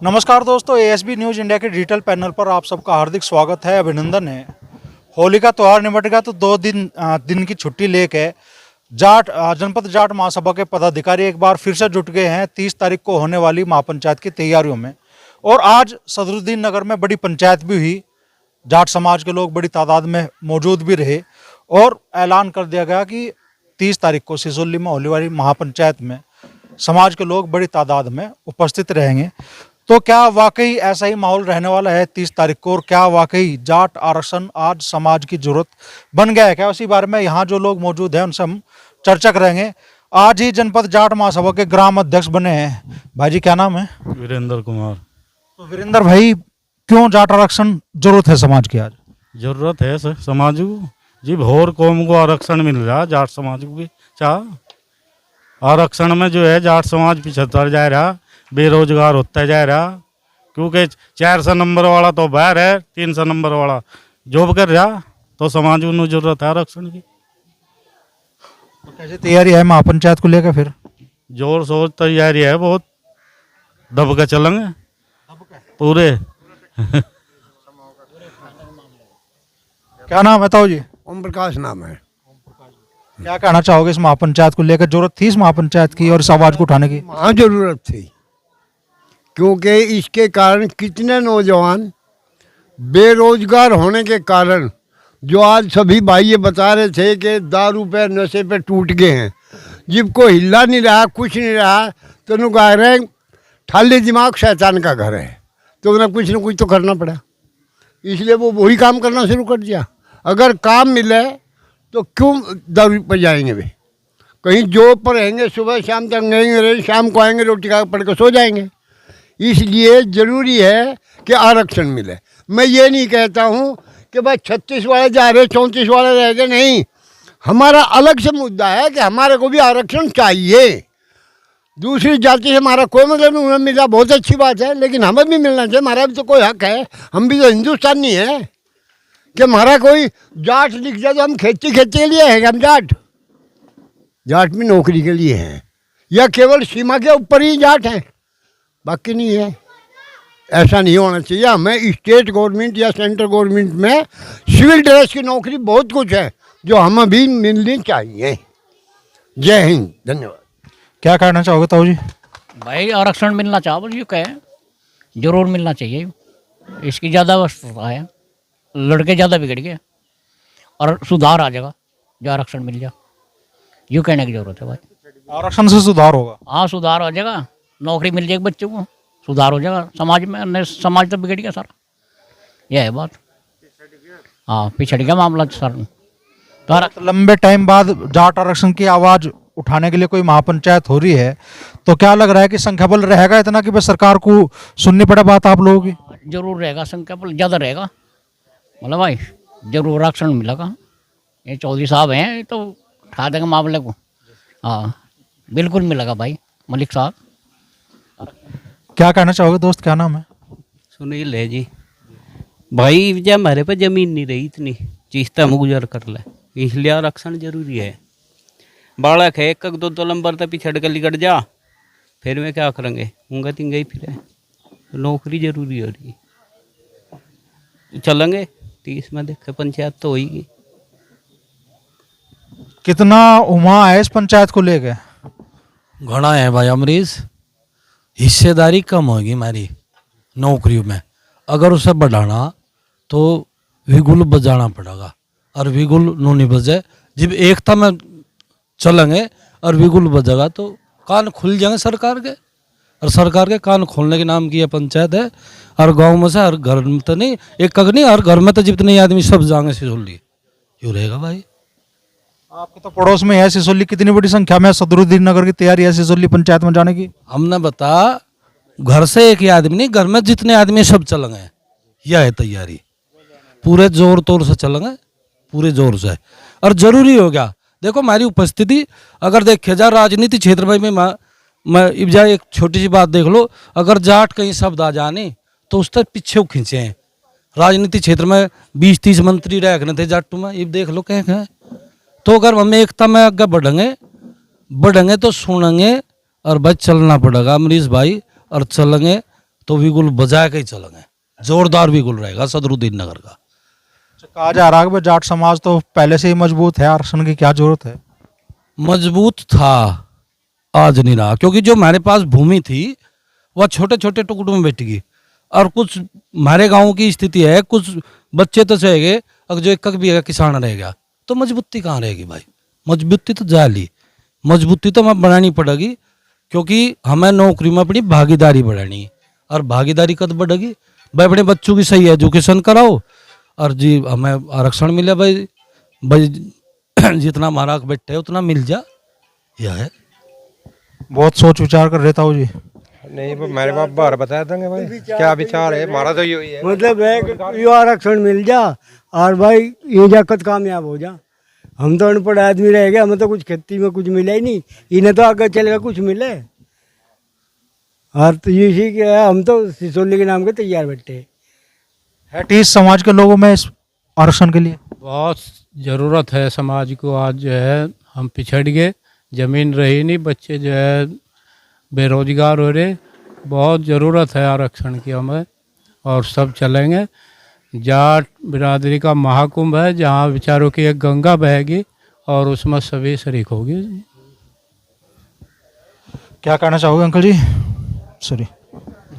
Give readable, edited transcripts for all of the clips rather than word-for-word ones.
नमस्कार दोस्तों, ASB news India के डिजिटल पैनल पर आप सबका हार्दिक स्वागत है, अभिनंदन है। होली का त्यौहार निपट गया तो 2 दिन की छुट्टी लेके जनपद जाट महासभा के पदाधिकारी एक बार फिर से जुट गए हैं 30 तारीख को होने वाली महापंचायत की तैयारियों में। और आज सदरुद्दीन नगर में बड़ी पंचायत भी हुई, जाट समाज के लोग बड़ी तादाद में मौजूद भी रहे और ऐलान कर दिया गया कि 30 तारीख को सिसोली में होने वाली महापंचायत में समाज के लोग बड़ी तादाद में उपस्थित रहेंगे। तो क्या वाकई ऐसा ही माहौल रहने वाला है 30 तारीख को, और क्या वाकई जाट आरक्षण आज समाज की जरूरत बन गया है क्या, उसी बारे में यहाँ जो लोग मौजूद हैं उनसे हम चर्चा करेंगे। आज ही जनपद जाट महासभा के ग्राम अध्यक्ष बने हैं। भाई जी क्या नाम है? वीरेंद्र कुमार। तो वीरेंद्र भाई, क्यों जाट आरक्षण जरूरत है समाज की आज? जरूरत है सर समाज को जी, भोर कौम को आरक्षण मिल रहा है, जाट समाज को भी चाह आरक्षण में जो है जाट समाज पिछड़ता जा रहा, बेरोजगार होता जा रहा, क्योंकि 400 नंबर वाला तो बाहर है, 300 नंबर वाला जॉब कर रहा, तो समाज को जरूरत है आरक्षण की। तो कैसे तैयारी है महापंचायत को लेकर? फिर जोर शोर तैयारी है, बहुत दब के चलेंगे पूरे। क्या नाम है ताऊ जी? ओम प्रकाश नाम है। क्या कहना चाहोगे इस महापंचायत को लेकर? जरूरत थी इस महापंचायत की और इस आवाज को उठाने की? हाँ जरूरत थी, क्योंकि इसके कारण कितने नौजवान बेरोजगार होने के कारण, जो आज सभी भाई ये बता रहे थे कि दारू पे नशे पे टूट गए हैं, जिनको हिला नहीं रहा, कुछ नहीं रहा, तो उन्होंने कह रहे हैं खाली दिमाग शैतान का घर है, तो उन्हें कुछ ना कुछ तो करना पड़ा, इसलिए वो वही काम करना शुरू कर दिया। अगर काम मिले तो क्यों दारू पर जाएंगे वे? कहीं जॉब पर रहेंगे, सुबह शाम तक रहेंगे, शाम को आएंगे, रोटी खा पड़ के सो जाएंगे। इसलिए ज़रूरी है कि आरक्षण मिले। मैं ये नहीं कहता हूँ कि भाई 36 वाले जा रहे, 34 वाले रह गए, नहीं। हमारा अलग से मुद्दा है कि हमारे को भी आरक्षण चाहिए। दूसरी जाति से हमारा कोई मतलब नहीं, उन्हें मिला बहुत अच्छी बात है, लेकिन हमें भी मिलना चाहिए। हमारा भी तो कोई हक है, हम भी तो हिंदुस्तानी है। कि हमारा कोई जाट लिख जाए तो हम खेती के लिए है, हम जाट भी नौकरी के लिए हैं, या केवल सीमा के ऊपर ही जाट हैं, बाकी नहीं है। ऐसा नहीं होना चाहिए। हमें स्टेट गवर्नमेंट या सेंट्रल गवर्नमेंट में सिविल ड्रेस की नौकरी बहुत कुछ है जो हमें भी मिलनी चाहिए। जय हिंद, धन्यवाद। क्या कहना चाहोगे ताऊ जी? भाई आरक्षण मिलना चाहो ये कहे, जरूर मिलना चाहिए। इसकी ज़्यादा आवश्यकता है, लड़के ज़्यादा बिगड़ गए और सुधार आ जाएगा जो आरक्षण मिल जाए, यूँ कहने की ज़रूरत है भाई। आरक्षण से सुधार होगा? हाँ सुधार हो जाएगा, नौकरी मिल जाएगी बच्चों को, सुधार हो जाएगा समाज में। नहीं समाज तो बिगड़ गया सारा, यह है बात। हाँ पिछड़ गया मामला सर। तो लंबे टाइम बाद जाट आरक्षण की आवाज उठाने के लिए कोई महापंचायत हो रही है, तो क्या लग रहा है कि संख्या बल रहेगा इतना कि बस सरकार को सुननी पड़े बात आप लोगों की? जरूर रहेगा, संख्या बल ज़्यादा रहेगा, मतलब भाई जरूर आरक्षण मिलेगा। ये चौधरी साहब हैं, ये तो उठा देंगे मामले को। हाँ बिल्कुल मिलेगा भाई मलिक साहब। क्या कहना चाहोगे दोस्त, क्या नाम है? सुनील है जी। भाई जब हमारे पे ज़मीन नहीं रही इतनी चीज़ तो हम गुजर कर ले, इसलिए आरक्षण जरूरी है। बालक है 1-2 नंबर तक पिछड़ कर लिकट जा, फिर मैं क्या करेंगे, होंगे तिंगे ही फिर नौकरी जरूरी हो रही। चलेंगे 30 में देखे पंचायत तो होगी। कितना उमा है इस पंचायत को लेके? घना है भाई अमरीश, हिस्सेदारी कम होगी हमारी नौकरियों में। अगर उसे बढ़ाना तो विगुल बजाना पड़ेगा, और विगुल नहीं बजे, जब एकता में चलेंगे और विगुल बजेगा तो कान खुल जाएंगे सरकार के, और सरकार के कान खोलने के नाम की यह पंचायत है। और गांव में से हर घर में तो नहीं, एक नहीं, हर घर में तो जितने आदमी सब जाएंगे सिसोली, यूँ रहेगा भाई। आपके तो पड़ोस में है सिसोली, कितनी बड़ी संख्या में सदरुद्दीन नगर की तैयारी है सिसोली पंचायत में जाने की? हमने बता घर से एक ही आदमी नहीं, घर में जितने आदमी सब चलेंगे, यह है तैयारी। पूरे जोर तोर से चलेंगे, पूरे जोर से। और जरूरी हो गया, देखो हमारी उपस्थिति अगर देखे जाए राजनीति क्षेत्र में मैं इब्जा एक छोटी सी बात देख लो, अगर जाट कहीं शब्द आ जाने तो उस तक पीछे खींचे हैं। राजनीति क्षेत्र में 20-30 मंत्री रखने थे जाटू में, ये देख लो कहें। तो अगर हम एकता में आगे बढ़ेंगे तो सुनेंगे, और बस चलना पड़ेगा अमरीश भाई, और चलेंगे तो विगुल बजा के ही चलेंगे, जोरदार विगुल रहेगा सदरुद्दीन नगर का। कहा जा रहा है कि जाट समाज तो पहले से ही मजबूत है, आरक्षण की क्या जरूरत है? मजबूत था, आज नहीं रहा, क्योंकि जो हमारे पास भूमि थी वह छोटे छोटे टुकड़ों में बैठ गई। और कुछ हमारे गांव की स्थिति है, कुछ बच्चे तो सह गए, अगर जो एक भी किसान रह गया तो मजबूती कहाँ रहेगी भाई? मजबूती तो जाली, मजबूती तो हमें बनानी पड़ेगी, क्योंकि हमें नौकरी में अपनी भागीदारी बढ़ानी है। और भागीदारी कब बढ़ेगी भाई? अपने बच्चों की सही एजुकेशन कराओ और जी हमें आरक्षण मिले भाई, भाई जितना हमारा हक बैठे उतना मिल जा, यह है। बहुत सोच विचार कर रहता हूँ जी। नहीं मेरे बाप बाहर बताया देंगे भाई क्या विचार है, हमारा तो यही है। मतलब है कि यो आरक्षण मिल जा और भाई ये जाकत कामयाब हो जा। हम तो अनपढ़ आदमी रह गए, हमें तो कुछ खेती में कुछ मिला ही नहीं, इन्हें तो आगे चलेगा कुछ मिले। और तो ये क्या, हम तो सिसोली के नाम के तैयार बैठे है टीस समाज के लोगों में इस आरक्षण के लिए बहुत ज़रूरत है समाज को। आज जो है हम पिछड़ गए, ज़मीन रही नहीं, बच्चे जो है बेरोजगार हो रहे। बहुत ज़रूरत है आरक्षण की हमें, और सब चलेंगे। जाट बिरादरी का महाकुंभ है, जहाँ विचारों की एक गंगा बहेगी और उसमें सभी शरीक होगी। क्या कहना चाहोगे अंकल जी? सॉरी।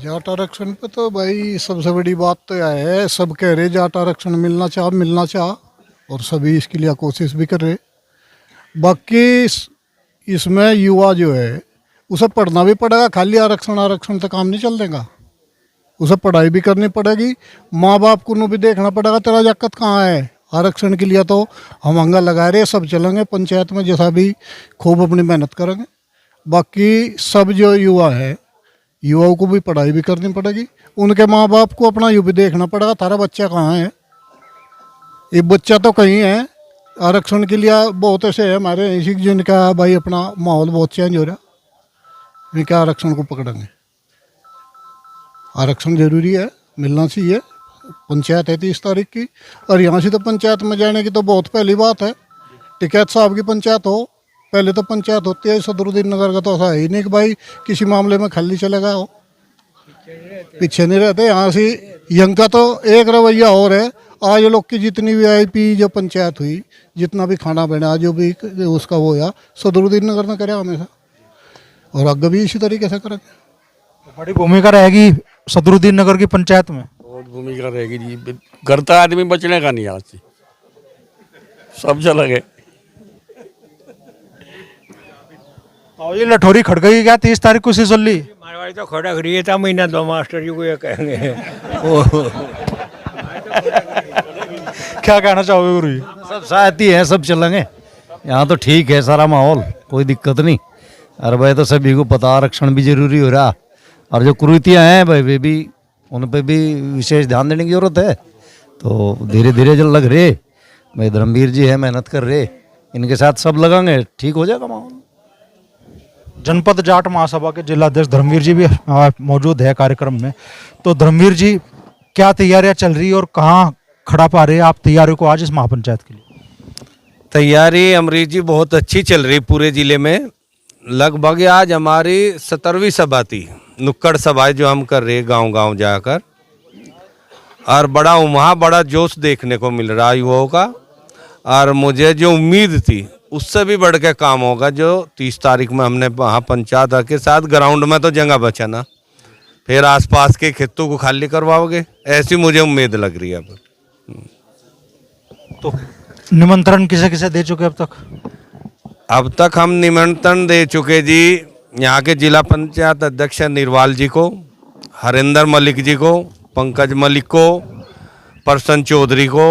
जाट आरक्षण पे तो भाई सबसे बड़ी बात तो यह है, सब कह रहे जाट आरक्षण मिलना चाह और सभी इसके लिए कोशिश भी कर रहे। बाकी इसमें युवा जो है उसे पढ़ना भी पड़ेगा, खाली आरक्षण तो काम नहीं चल देगा, उसे पढ़ाई भी करनी पड़ेगी। माँ बाप को भी देखना पड़ेगा तेरा जाकत कहाँ है। आरक्षण के लिए तो हम अंगा लगा रहे, सब चलेंगे पंचायत में जैसा भी खूब अपनी मेहनत करेंगे। बाकी सब जो युवा है, युवाओं को भी पढ़ाई भी करनी पड़ेगी, उनके माँ बाप को अपना यू भी देखना पड़ेगा तारा बच्चा कहाँ है। ये बच्चा तो कहीं है, आरक्षण के लिए बहुत ऐसे है हमारे ऐसी जिनका भाई अपना माहौल बहुत चेंज हो रहा, इनके आरक्षण को पकड़ेंगे। आरक्षण जरूरी है, मिलना चाहिए। पंचायत है 30 तारीख की, और यहाँ से तो पंचायत में जाने की तो बहुत पहली बात है। टिकैत साहब की पंचायत हो, पहले तो पंचायत होती है। सदरुद्दीन नगर का तो ऐसा है ही नहीं कि भाई किसी मामले में खाली चलेगा हो, पीछे नहीं रहते। यहाँ से यंग का तो एक रवैया और है। आज लोग की जितनी VIP जो पंचायत हुई, जितना भी खाना बना जो भी उसका वो या सदरुद्दीन नगर में करे हमेशा, और आगे भी इसी तरीके से करेंगे। बड़ी भूमिका रहेगी सदरुद्दीन नगर की पंचायत में। बहुत भूमिका रहेगी जी, घर तक आदमी बचने का नहीं, आज से सब चला गए। तो ये लठोरी खड़ गई क्या 30 तारीख को सिसोली? मारवाड़ी तो खड़ा खड़ी था, महीना 2 मास्टर जी को ये कहेंगे। क्या कहना चाहोगे गुरु जी? सब साथी हैं, सब चलेंगे। यहाँ तो ठीक है सारा माहौल, कोई दिक्कत नहीं। अरे भाई तो सभी को पता आरक्षण भी जरूरी हो रहा, और जो कुरीतियाँ हैं भाई वे भी, उन पे भी विशेष ध्यान देने की जरूरत है। तो धीरे धीरे जो लग रहे भाई, धर्मवीर जी है, मेहनत कर रहे, इनके साथ सब लगाएंगे, ठीक हो जाएगा माहौल। जनपद जाट महासभा के जिलाध्यक्ष धर्मवीर जी भी मौजूद है कार्यक्रम में। तो धर्मवीर जी, क्या तैयारियां चल रही है और कहाँ खड़ा पा रहे हैं आप तैयारियों को आज इस महापंचायत के लिए? तैयारी अमरीश जी बहुत अच्छी चल रही पूरे जिले में। लगभग आज हमारी 17वीं सभा थी, नुक्कड़ सभाएं जो हम कर रहे गांव गांव जाकर, और वहाँ बड़ा जोश देखने को मिल रहा युवाओं का। और मुझे जो उम्मीद थी उससे भी बढ़ के काम होगा। जो 30 तारीख में हमने वहाँ पंचायत के साथ ग्राउंड में तो जगह बचा ना, फिर आसपास के खेतों को खाली करवाओगे, ऐसी मुझे उम्मीद लग रही है। तो निमंत्रण किसे किसे दे चुके अब तक? अब तक हम निमंत्रण दे चुके जी, यहाँ के जिला पंचायत अध्यक्ष निर्वाल जी को, हरिंदर मलिक जी को, पंकज मलिक को, प्रसन्न चौधरी को,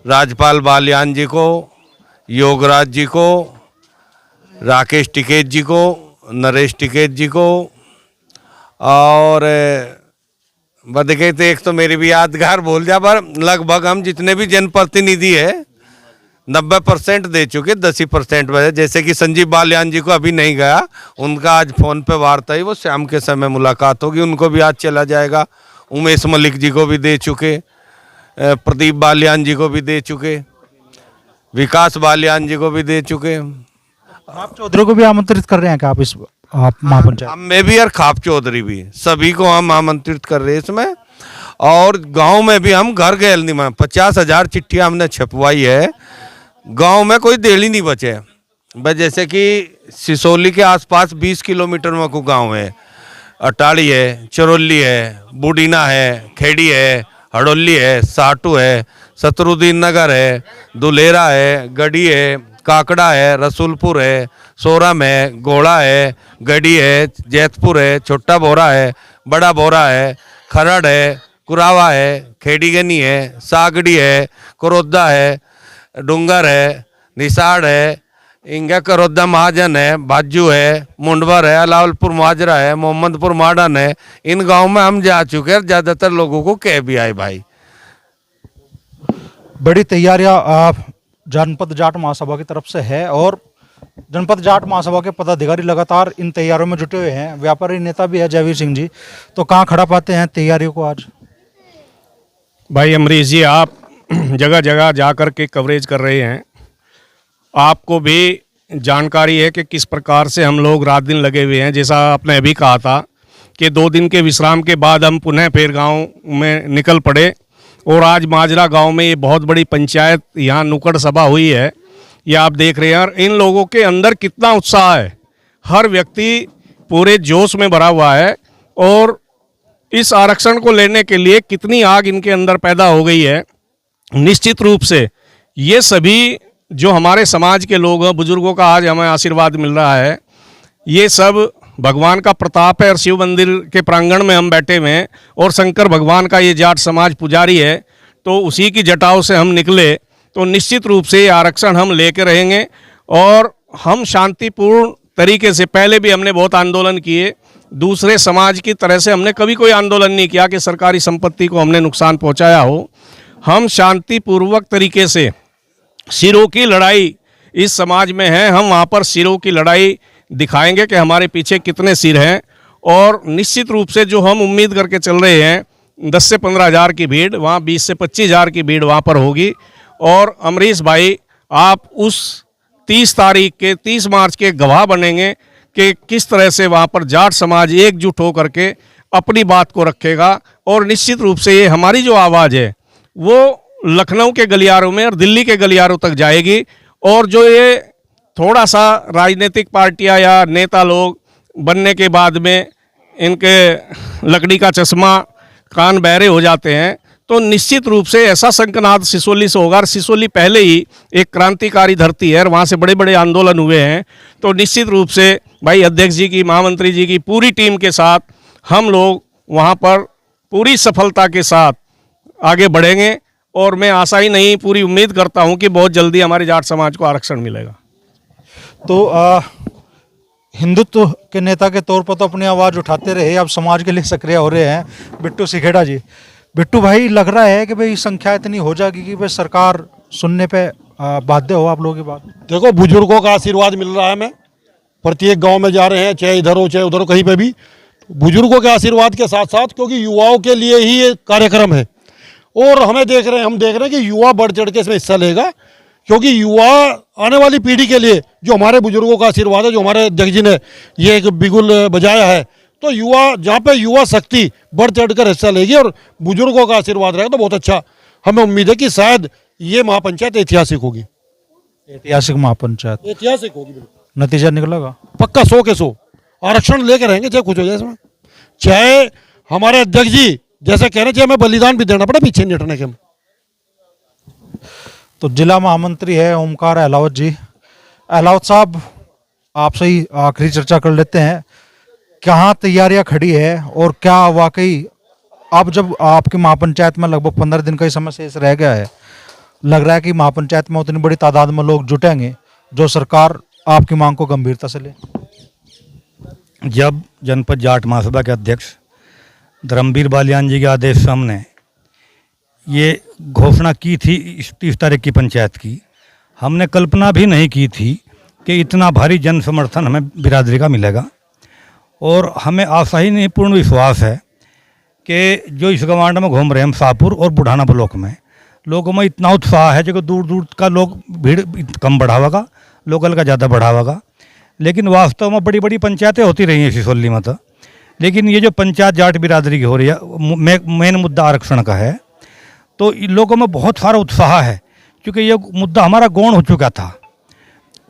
राजपाल बालियान जी को, योगराज जी को, राकेश टिकेत जी को, नरेश टिकेत जी को, और बदके तो एक तो मेरी भी यादगार बोल जा, पर लगभग हम जितने भी जनप्रतिनिधि है 90% दे चुके, 10% वजह। जैसे कि संजीव बालियान जी को अभी नहीं गया, उनका आज फ़ोन पे वार्ता ही, वो शाम के समय मुलाकात होगी, उनको भी आज चला जाएगा। उमेश मलिक जी को भी दे चुके, प्रदीप बालियान जी को भी दे चुके, विकास बालियान जी को भी दे चुके। आप चौधरी को भी आमंत्रित कर रहे हैं क्या आप इस आप महापंचायत? मैं भी और खाप चौधरी भी, सभी को हम आमंत्रित कर रहे हैं इसमें। और गांव में भी हम घर गए नहीं, 50,000 चिट्ठियाँ हमने छपवाई है, गांव में कोई देली नहीं बचे। बस जैसे कि सिसोली के आसपास 20 किलोमीटर में को गांव है, अटाड़ी है, चरौली है, बुडीना है, खेड़ी है, हड़ोली है, साटू है, शत्रुद्दीन नगर है, दुलेरा है, गढ़ी है, काकड़ा है, रसूलपुर है, सोरम है, घोड़ा है, गढ़ी है, जैतपुर है, छोटा बोरा है, बड़ा बोरा है, खरड़ है, कुरावा है, खेड़ीगनी है, सागड़ी है, करोदा है, डूंगर है, निसाड़ है, इंगा करोदा महाजन है, बाजू है, मुंडवर है, अलावलपुर माजरा है, मोहम्मदपुर माडन है। इन गांव में हम जा चुके हैं, ज़्यादातर लोगों को कह भी आए भाई। बड़ी तैयारियां जनपद जाट महासभा की तरफ से है और जनपद जाट महासभा के पदाधिकारी लगातार इन तैयारियों में जुटे हुए हैं। व्यापारी नेता भी है जयवीर सिंह जी, तो कहाँ खड़ा पाते हैं तैयारियों को आज? भाई अमरीश जी, आप जगह जगह जा कर के कवरेज कर रहे हैं, आपको भी जानकारी है कि किस प्रकार से हम लोग रात दिन लगे हुए हैं। जैसा आपने अभी कहा था कि 2 दिन के विश्राम के बाद हम पुनः फिर गांव में निकल पड़े और आज माजरा गांव में ये बहुत बड़ी पंचायत यहाँ नुक्कड़ सभा हुई है, ये आप देख रहे हैं। और इन लोगों के अंदर कितना उत्साह है, हर व्यक्ति पूरे जोश में भरा हुआ है और इस आरक्षण को लेने के लिए कितनी आग इनके अंदर पैदा हो गई है। निश्चित रूप से ये सभी जो हमारे समाज के लोग हैं, बुजुर्गों का आज हमें आशीर्वाद मिल रहा है, ये सब भगवान का प्रताप है। और शिव मंदिर के प्रांगण में हम बैठे हुए हैं और शंकर भगवान का ये जाट समाज पुजारी है, तो उसी की जटाओं से हम निकले, तो निश्चित रूप से आरक्षण हम लेके रहेंगे। और हम शांतिपूर्ण तरीके से, पहले भी हमने बहुत आंदोलन किए, दूसरे समाज की तरह से हमने कभी कोई आंदोलन नहीं किया कि सरकारी संपत्ति को हमने नुकसान पहुंचाया हो। हम शांतिपूर्वक तरीके से, सिरों की लड़ाई इस समाज में है, हम वहाँ पर सिरों की लड़ाई दिखाएंगे कि हमारे पीछे कितने सिर हैं। और निश्चित रूप से जो हम उम्मीद करके चल रहे हैं 10 से 15 हज़ार की भीड़, वहाँ 20 से 25 हज़ार की भीड़ वहाँ पर होगी। और अमरीश भाई, आप उस 30 तारीख के 30 मार्च के गवाह बनेंगे कि किस तरह से वहाँ पर जाट समाज एकजुट होकर के अपनी बात को रखेगा। और निश्चित रूप से ये हमारी जो आवाज़ है वो लखनऊ के गलियारों में और दिल्ली के गलियारों तक जाएगी। और जो ये थोड़ा सा राजनीतिक पार्टियां या नेता लोग बनने के बाद में इनके लकड़ी का चश्मा, कान बहरे हो जाते हैं, तो निश्चित रूप से ऐसा शंखनाद सिसोली से होगा। और सिसोली पहले ही एक क्रांतिकारी धरती है और वहाँ से बड़े बड़े आंदोलन हुए हैं। तो निश्चित रूप से भाई अध्यक्ष जी की, महामंत्री जी की पूरी टीम के साथ हम लोग वहाँ पर पूरी सफलता के साथ आगे बढ़ेंगे। और मैं आशा ही नहीं, पूरी उम्मीद करता हूँ कि बहुत जल्दी हमारे जाट समाज को आरक्षण मिलेगा। तो हिंदुत्व के नेता के तौर पर तो अपनी आवाज़ उठाते रहे, अब समाज के लिए सक्रिय हो रहे हैं बिट्टू सिखेड़ा जी। बिट्टू भाई, लग रहा है कि भाई संख्या इतनी हो जाएगी कि भाई सरकार सुनने पे बाध्य हो आप लोगों की बात? देखो, बुजुर्गों का आशीर्वाद मिल रहा है, हमें प्रत्येक गांव में जा रहे हैं, चाहे इधर हो चाहे उधर हो, कहीं पे भी बुजुर्गों के आशीर्वाद के साथ साथ, क्योंकि युवाओं के लिए ही ये कार्यक्रम है। और हम देख रहे हैं कि युवा बढ़ चढ़ के इसमें हिस्सा लेगा, क्योंकि युवा आने वाली पीढ़ी के लिए जो हमारे बुजुर्गों का आशीर्वाद है, जो हमारे अध्यक्ष जी ने ये एक बिगुल बजाया है, तो युवा, जहाँ पे युवा शक्ति बढ़ चढ़ कर हिस्सा लेगी और बुजुर्गों का आशीर्वाद रहेगा, तो बहुत अच्छा। हमें उम्मीद है कि शायद ये महापंचायत ऐतिहासिक होगी। ऐतिहासिक महापंचायत ऐतिहासिक होगी, बिल्कुल। नतीजा निकलेगा पक्का 100 के 100 आरक्षण लेकर रहेंगे, चाहे कुछ हो जाए इसमें। चाहे हमारे अध्यक्ष जी जैसे कह रहे, चाहे हमें बलिदान भी देना पड़े पीछे नहीं हटने के। हम तो जिला महामंत्री है ओमकार अहलावत जी। अहलावत साहब, आपसे ही आखिरी चर्चा कर लेते हैं, कहाँ तैयारियां खड़ी है और क्या वाकई अब जब आपकी महापंचायत में लगभग 15 दिन का ही समय शेष रह गया है, लग रहा है कि महापंचायत में उतनी बड़ी तादाद में लोग जुटेंगे जो सरकार आपकी मांग को गंभीरता से ले? जब जनपद जाट महासभा के अध्यक्ष धर्मवीर बालियान जी के आदेश से हमने ये घोषणा की थी 30 तारीख की पंचायत की, हमने कल्पना भी नहीं की थी कि इतना भारी जन समर्थन हमें बिरादरी का मिलेगा। और हमें आशा ही नहीं, पूर्ण विश्वास है कि जो इस गवांड में घूम रहे हैं, हम शाहपुर और बुढ़ाना ब्लॉक में, लोगों में इतना उत्साह है जो दूर दूर का लोग भीड़ कम बढ़ावेगा, लोकल का ज़्यादा बढ़ावेगा। लेकिन वास्तव में बड़ी बड़ी पंचायतें होती रही हैं सिसोली में तो। लेकिन ये जो पंचायत जाट बिरादरी की हो रही है, मेन मुद्दा आरक्षण का है, तो इन लोगों में बहुत सारा उत्साह है, क्योंकि ये मुद्दा हमारा गौण हो चुका था।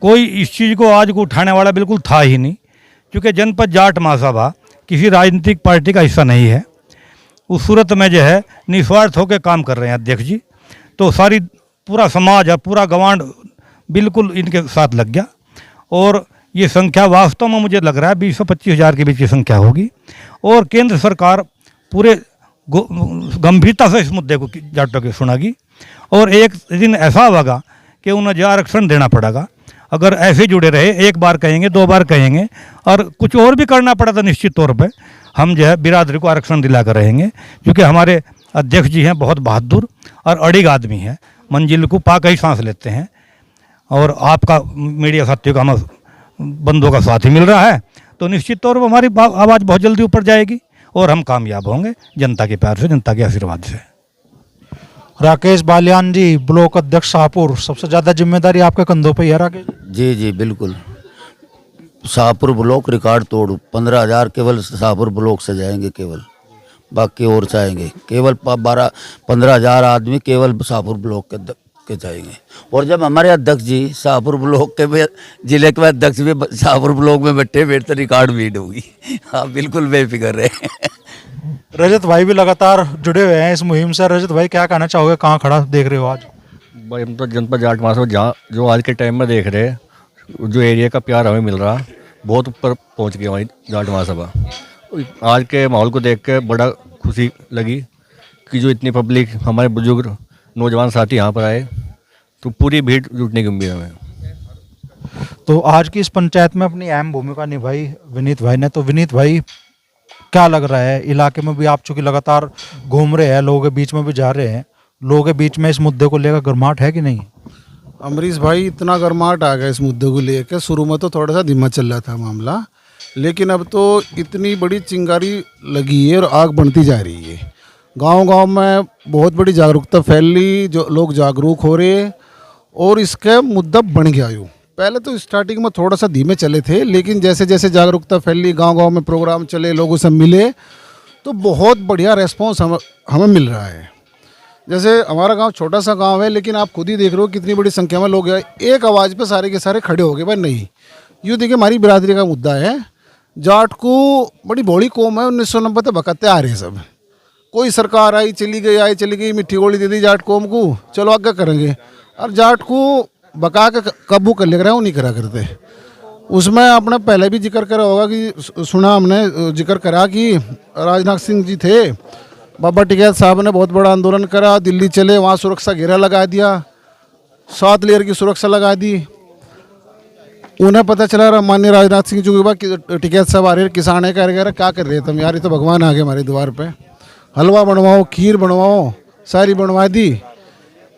कोई इस चीज़ को आज को उठाने वाला बिल्कुल था ही नहीं, क्योंकि जनपद जाट महासभा किसी राजनीतिक पार्टी का हिस्सा नहीं है। उस सूरत में जो है निस्वार्थ होकर काम कर रहे हैं अध्यक्ष जी, तो सारी पूरा समाज है, पूरा गवांड बिल्कुल इनके साथ लग गया। और ये संख्या वास्तव में मुझे लग रहा है 20 से 25 हज़ार के बीच की संख्या होगी। और केंद्र सरकार पूरे गंभीरता से इस मुद्दे को जाटों की सुनेगी, और एक दिन ऐसा होगा कि उन्हें जो आरक्षण देना पड़ेगा। अगर ऐसे जुड़े रहे, एक बार कहेंगे, 2 बार कहेंगे, और कुछ और भी करना पड़ा तो निश्चित तौर पे हम जो है बिरादरी को आरक्षण दिला कर रहेंगे, क्योंकि हमारे अध्यक्ष जी हैं बहुत बहादुर और अड़िग आदमी हैं, मंजिल को पा ही सांस लेते हैं। और आपका मीडिया साथियों का हमें बंधुओं का साथ ही मिल रहा है, तो निश्चित तौर पर हमारी आवाज़ बहुत जल्दी ऊपर जाएगी और हम कामयाब होंगे जनता के प्यार से, जनता के आशीर्वाद से। राकेश बालियान जी, ब्लॉक अध्यक्ष शाहपुर, सबसे ज़्यादा जिम्मेदारी आपके कंधों पे है राकेश जी? जी बिल्कुल। शाहपुर ब्लॉक रिकॉर्ड तोड़ 15,000 केवल शाहपुर ब्लॉक से जाएंगे, केवल बाकी और चाहेंगे केवल 15,000 आदमी केवल शाहपुर ब्लॉक के जाएंगे। और जब हमारे अध्यक्ष जी शाहपुर ब्लॉक के जिले के अध्यक्ष भी शाहपुर ब्लॉक में बैठे रिकॉर्ड भीड़ होगी। हाँ बिल्कुल बेफिक्र रहे। रजत भाई भी लगातार जुड़े हुए हैं इस मुहिम से। रजत भाई क्या कहना चाहोगे, कहाँ खड़ा देख रहे हो आज? भाई हम तो जनपद जाट महासभा जहाँ जो आज के टाइम में देख रहे हैं, जो एरिया का प्यार हमें मिल रहा, बहुत ऊपर पहुँच गया हमारी जाट महासभा। आज के माहौल को देख के बड़ा खुशी लगी कि जो इतनी पब्लिक, हमारे बुजुर्ग नौजवान साथी यहाँ पर आए, तो पूरी भीड़ जुटने की उम्मीद हमें। तो आज की इस पंचायत में अपनी अहम भूमिका निभाई विनीत भाई ने। तो विनीत भाई क्या लग रहा है, इलाके में भी आप चूंकि लगातार घूम रहे हैं, लोगों के बीच में भी जा रहे हैं, लोगों के बीच में इस मुद्दे को लेकर गर्माहट है कि नहीं? अमरीश भाई, इतना गर्माहट आ गया इस मुद्दे को लेकर। शुरू में तो थोड़ा सा धीमा चल रहा था मामला, लेकिन अब तो इतनी बड़ी चिंगारी लगी है और आग बढ़ती जा रही है। गांव-गांव में बहुत बड़ी जागरूकता फैल रही, जो लोग जागरूक हो रहे और इसका मुद्दा बढ़ गया। यूँ पहले तो स्टार्टिंग में थोड़ा सा धीमे चले थे, लेकिन जैसे जैसे जागरूकता फैली, गांव-गांव में प्रोग्राम चले, लोगों से मिले, तो बहुत बढ़िया रेस्पॉन्स हमें मिल रहा है। जैसे हमारा गांव छोटा सा गांव है, लेकिन आप खुद ही देख रहे हो कितनी बड़ी संख्या में लोग हैं। एक आवाज़ पे सारे के सारे खड़े हो गए, भाई नहीं, यूँ देखिए हमारी बिरादरी का मुद्दा है। जाट को बड़ी भोली कौम है, 1990 तक भकते आ रहे हैं सब। कोई सरकार आई चली गई, मिट्टी गोली दे दी जाट कौम को, चलो आगे करेंगे। और जाट को बका के काबू कर ले रहे हैं, वो नहीं करा करते। उसमें आपने पहले भी जिक्र करा होगा कि सुना हमने जिक्र करा कि राजनाथ सिंह जी थे, बाबा टिकैत साहब ने बहुत बड़ा आंदोलन करा, दिल्ली चले, वहाँ सुरक्षा घेरा लगा दिया, 7 लेयर की सुरक्षा लगा दी। उन्हें पता चला माननीय राजनाथ सिंह जी के बाद टिकैत साहब आ रहे, किसान है, कह रहे क्या कर रहे तुम यार, ये तो भगवान आ गए हमारे द्वार पे, हलवा बनवाओ, खीर बनवाओ, सारी बनवा दी।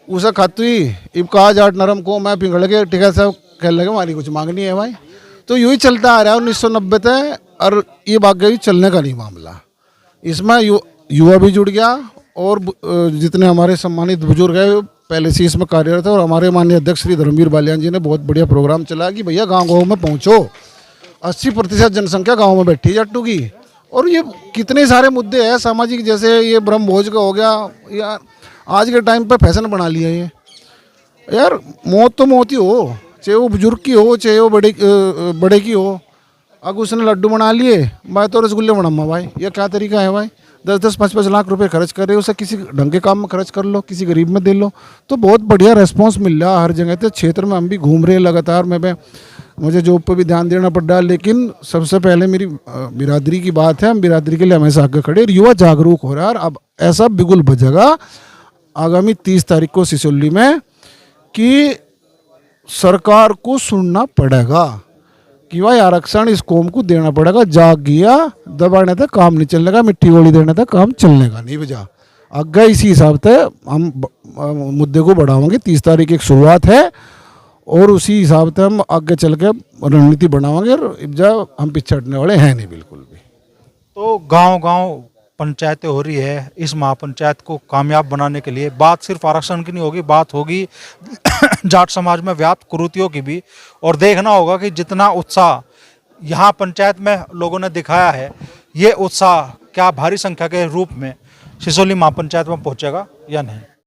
उसे खाती इब कहा जाट नरम को मैं पिघल के, टिकैत साहब कहने लगे हमारी कुछ मांगनी है भाई। तो यूँ ही चलता आ रहा है 1990 तक, और ये बात गई चलने का नहीं मामला। इसमें युवा भी जुड़ गया, और जितने हमारे सम्मानित बुजुर्ग हैं पहले से इसमें कार्यरत है। और हमारे माननीय अध्यक्ष श्री धर्मवीर बालियान जी ने बहुत बढ़िया प्रोग्राम चलाया कि भैया गांव-गांव में पहुंचो, 80% जनसंख्या गांव में बैठी जट्टू की। और ये कितने सारे मुद्दे हैं सामाजिक, जैसे ये ब्रह्म भोज का हो गया, यार आज के टाइम पे फैशन बना लिया ये। यार मौत तो मौत ही हो, चाहे वो बुजुर्ग की हो, चाहे वो बड़े की हो। अगर उसने लड्डू बना लिए, मैं तो रसगुल्ले बनाऊंगा भाई, ये क्या तरीका है भाई? 10-10, 5-5 लाख रुपए खर्च कर रहे हो, उसे किसी ढंग के काम में खर्च कर लो, किसी गरीब में दे लो। तो बहुत बढ़िया रेस्पॉन्स मिल रहा है हर जगह। तो क्षेत्र में हम भी घूम रहे हैं लगातार, मुझे जॉब पर भी ध्यान देना पड़ रहा है, लेकिन सबसे पहले मेरी बिरादरी की बात है। हम बिरादरी के लिए हमेशा आगे खड़े, और युवा जागरूक हो रहा है। और अब ऐसा बिगुल बजेगा आगामी 30 तारीख को सिसोली में कि सरकार को सुनना पड़ेगा कि भाई आरक्षण इस कौम को देना पड़ेगा। जाग गया, दबाने तक काम नहीं चलने का, मिट्टी गोली देने तक काम चलने का नहीं बजा। आगे इसी हिसाब से हम मुद्दे को बढ़ावांगे। 30 तारीख एक शुरुआत है, और उसी हिसाब से हम आगे चल के रणनीति बनावांगे। और इब्जा हम पीछे हटने वाले हैं नहीं बिल्कुल भी। तो गांव-गांव पंचायतें हो रही है, इस महापंचायत को कामयाब बनाने के लिए बात सिर्फ आरक्षण की नहीं होगी, बात होगी जाट समाज में व्याप्त कुरीतियों की भी, और देखना होगा कि जितना उत्साह यहाँ पंचायत में लोगों ने दिखाया है, ये उत्साह क्या भारी संख्या के रूप में सिसोली महापंचायत में पहुंचेगा या नहीं।